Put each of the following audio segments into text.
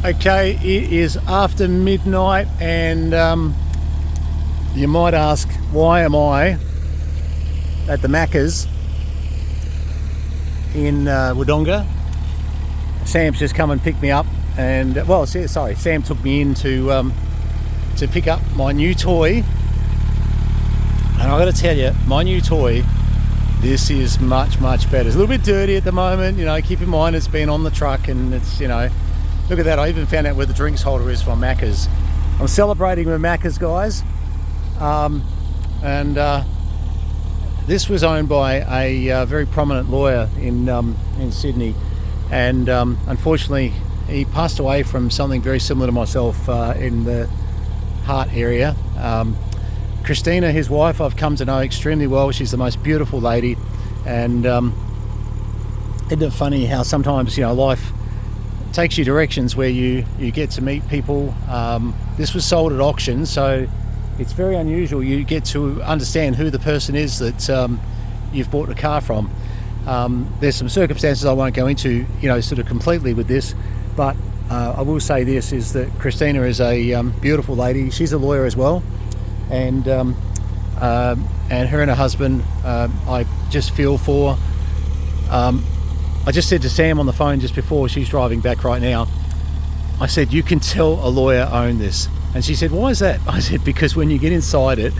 Okay, it is after midnight, and you might ask, why am I at the Macca's in Wodonga? Sam's just come and picked me up, and Sam took me in to pick up my new toy. And I've got to tell you, my new toy, this is much better. It's a little bit dirty at the moment, keep in mind it's been on the truck, and it's, look at that. I even found out where the drinks holder is from Macca's. I'm celebrating with Macca's, guys. This was owned by a very prominent lawyer in Sydney, and unfortunately he passed away from something very similar to myself in the heart area. Christina, his wife, I've come to know extremely well. She's the most beautiful lady, and isn't it funny how sometimes life takes you directions where you get to meet people. This was sold at auction, so it's very unusual. You get to understand who the person is that you've bought a car from. There's some circumstances I won't go into, sort of completely with this, but I will say this, is that Christina is a beautiful lady. She's a lawyer as well, and her and her husband, I just feel for. I just said to Sam on the phone just before, she's driving back right now, I said, you can tell a lawyer owned this. And she said, why is that? I said, because when you get inside it,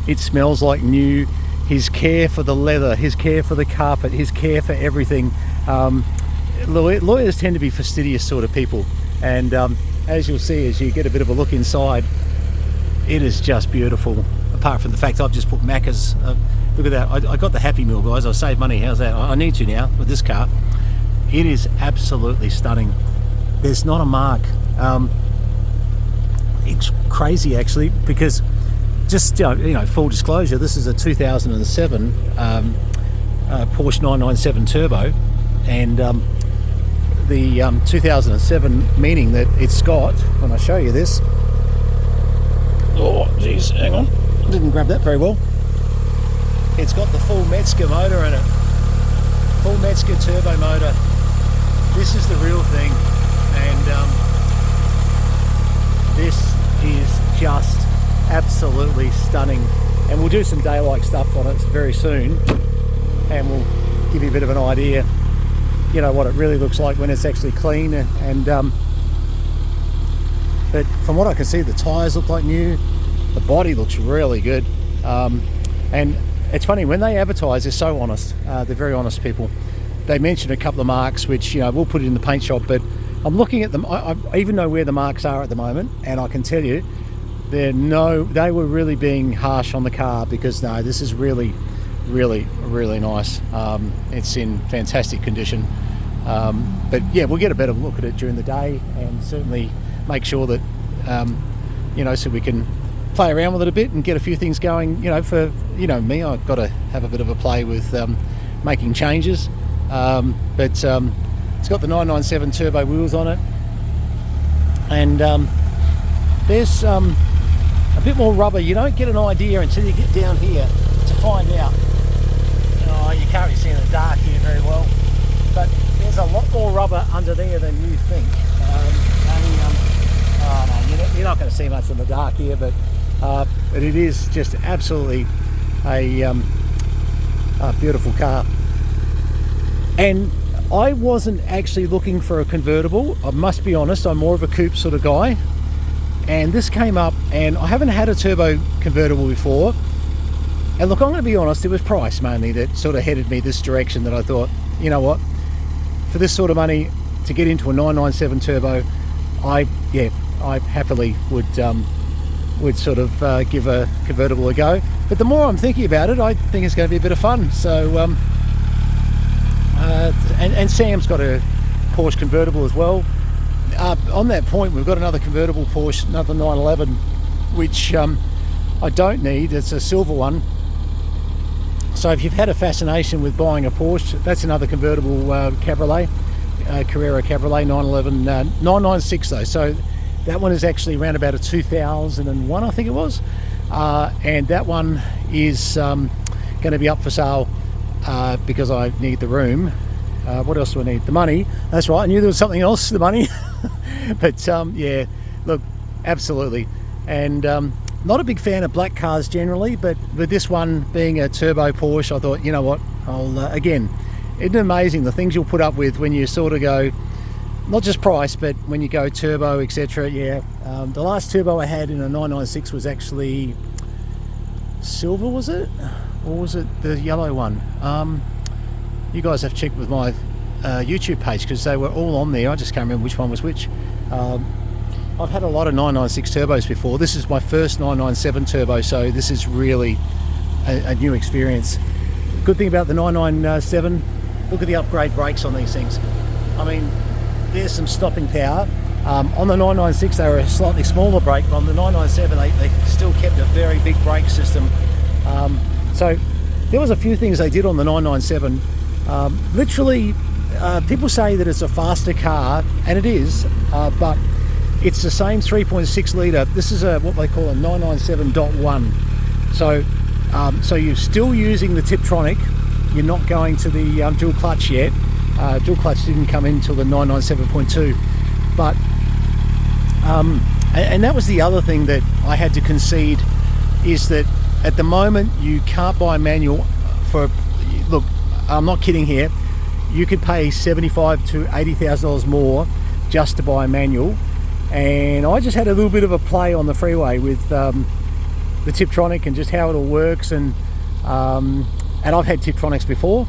it smells like new. His care for the leather, his care for the carpet, his care for everything. Lawyers tend to be fastidious sort of people, and as you'll see as you get a bit of a look inside, it is just beautiful. Apart from the fact I've just put Macca's, look at that, I got the Happy Meal, guys. I saved money. How's that? I need to now with this car. It is absolutely stunning. There's not a mark. It's crazy actually, because just full disclosure, this is a 2007 Porsche 997 Turbo, and the 2007 meaning that it's got, when I show you this, oh geez, hang on, didn't grab that very well. It's got the full Metzger motor in it, full Metzger turbo motor. This is the real thing, and this is just absolutely stunning. And we'll do some daylight stuff on it very soon, and we'll give you a bit of an idea, what it really looks like when it's actually clean. And but from what I can see, the tyres look like new, the body looks really good, and it's funny, when they advertise, they're so honest. They're very honest people. They mention a couple of marks, which we'll put it in the paint shop, but I'm looking at them. I even know where the marks are at the moment, and I can tell you they were really being harsh on the car, because no, this is really nice. It's in fantastic condition, but yeah, we'll get a better look at it during the day, and certainly make sure that so we can play around with it a bit and get a few things going. For me, I've got to have a bit of a play with making changes, but it's got the 997 turbo wheels on it, and there's a bit more rubber. You don't get an idea until you get down here to find out. You can't really see in the dark here very well, but there's a lot more rubber under there than you think. You're not going to see much in the dark here, but it is just absolutely a beautiful car. And I wasn't actually looking for a convertible. I must be honest, I'm more of a coupe sort of guy. And this came up, and I haven't had a turbo convertible before. And look, I'm going to be honest, it was price mainly that sort of headed me this direction, that I thought, you know what, for this sort of money to get into a 997 turbo, I happily would sort of give a convertible a go. But the more I'm thinking about it, I think it's going to be a bit of fun. So and Sam's got a Porsche convertible as well. On that point, we've got another convertible Porsche, another 911, which I don't need. It's a silver one. So if you've had a fascination with buying a Porsche, that's another convertible Cabriolet, Carrera Cabriolet 911, 996 though. So that one is actually around about a 2001, I think it was. And that one is going to be up for sale because I need the room. What else do I need? The money. That's right, I knew there was something else, the money. But yeah, look, absolutely. And not a big fan of black cars generally, but with this one being a turbo Porsche, I thought, you know what, I'll again, isn't it amazing the things you'll put up with when you sort of go, not just price, but when you go turbo, etc. Yeah, the last turbo I had in a 996 was actually silver, was it? Or was it the yellow one? You guys have checked with my YouTube page, because they were all on there. I just can't remember which one was which. I've had a lot of 996 turbos before. This is my first 997 turbo, so this is really a new experience. Good thing about the 997, look at the upgrade brakes on these things. I mean, there's some stopping power. On the 996 they were a slightly smaller brake, but on the 997 they still kept a very big brake system. So there was a few things they did on the 997. Literally, people say that it's a faster car, and it is, but it's the same 3.6 litre. This is what they call a 997.1. So you're still using the Tiptronic. You're not going to the dual clutch yet. Dual clutch didn't come in until the 997.2. But and that was the other thing that I had to concede, is that at the moment you can't buy manual for, look, I'm not kidding here, you could pay $75,000 to $80,000 more just to buy a manual. And I just had a little bit of a play on the freeway with the Tiptronic and just how it all works, and I've had Tiptronics before,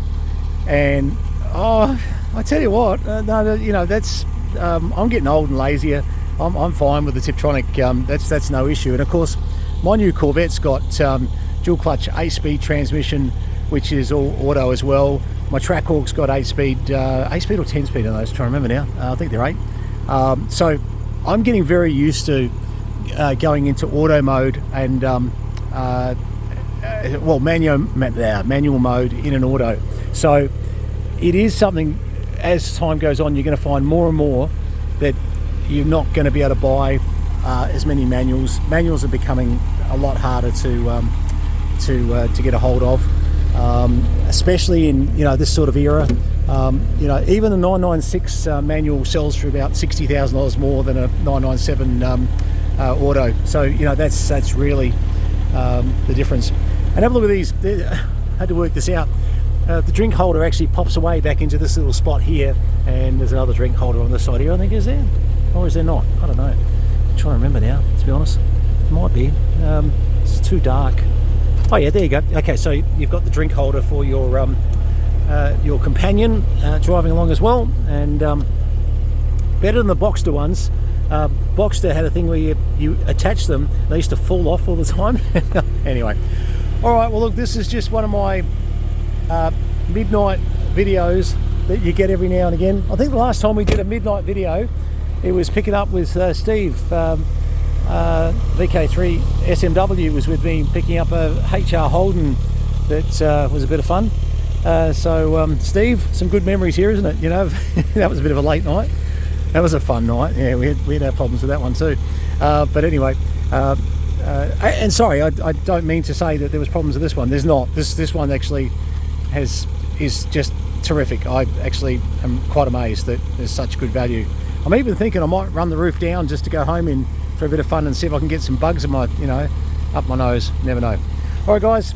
and I tell you what, no, you know, that's I'm getting old and lazier. I'm fine with the Tiptronic. That's no issue. And of course, my new Corvette's got dual clutch 8-speed transmission, which is all auto as well. My Trackhawk's got 8-speed or 10-speed on those. I'm trying to remember now. I think they're 8. So I'm getting very used to going into auto mode and well, manual mode in an auto. So it is something, as time goes on, you're going to find more and more that you're not going to be able to buy as many manuals. Manuals are becoming a lot harder to get a hold of, especially in, you know, this sort of era. You know, even the 996 manual sells for about $60,000 more than a 997 auto. So, you know, that's really the difference. And have a look at these. I had to work this out. The drink holder actually pops away back into this little spot here, and there's another drink holder on this side here, I think. Is there? Or is there not? I don't know. I'm trying to remember now, to be honest. It might be. It's too dark. Oh yeah, there you go. Okay, so you've got the drink holder for your companion driving along as well, and better than the Boxster ones. Boxster had a thing where you attach them, they used to fall off all the time. Anyway, alright, well look, this is just one of my midnight videos that you get every now and again. I think the last time we did a midnight video, it was picking up with Steve. VK3 SMW was with me, picking up a HR Holden that was a bit of fun. So Steve, some good memories here, isn't it? You know, that was a bit of a late night. That was a fun night. Yeah, we had our problems with that one too. But anyway, and sorry, I don't mean to say that there was problems with this one. There's not. This one actually is just terrific. I actually am quite amazed that there's such good value. I'm even thinking I might run the roof down just to go home in for a bit of fun and see if I can get some bugs in my, you know, up my nose. Never know. All right, guys.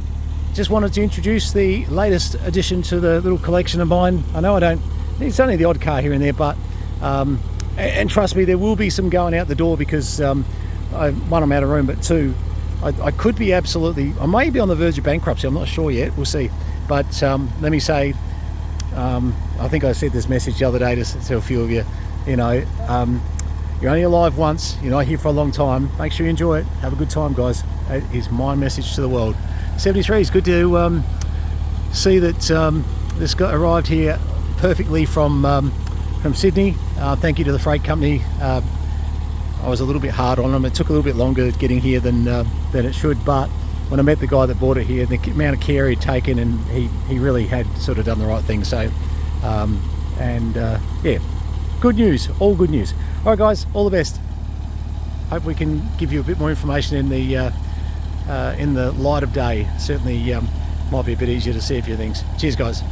Just wanted to introduce the latest addition to the little collection of mine. I know I don't, it's only the odd car here and there, but and trust me, there will be some going out the door, because one, I'm out of room, but two, I could be absolutely, I may be on the verge of bankruptcy. I'm not sure yet. We'll see. But let me say, I think I said this message the other day to a few of you. You know, you're only alive once. You're not here for a long time. Make sure you enjoy it. Have a good time, guys. That is my message to the world. 73 is good to see that this got arrived here perfectly from Sydney. Thank you to the freight company. I was a little bit hard on them. It took a little bit longer getting here than it should, but when I met the guy that bought it here, the amount of care he'd taken, and he really had sort of done the right thing. So yeah, good news, all good news. All right, guys, all the best. Hope we can give you a bit more information in the light of day. Certainly might be a bit easier to see a few things. Cheers, guys.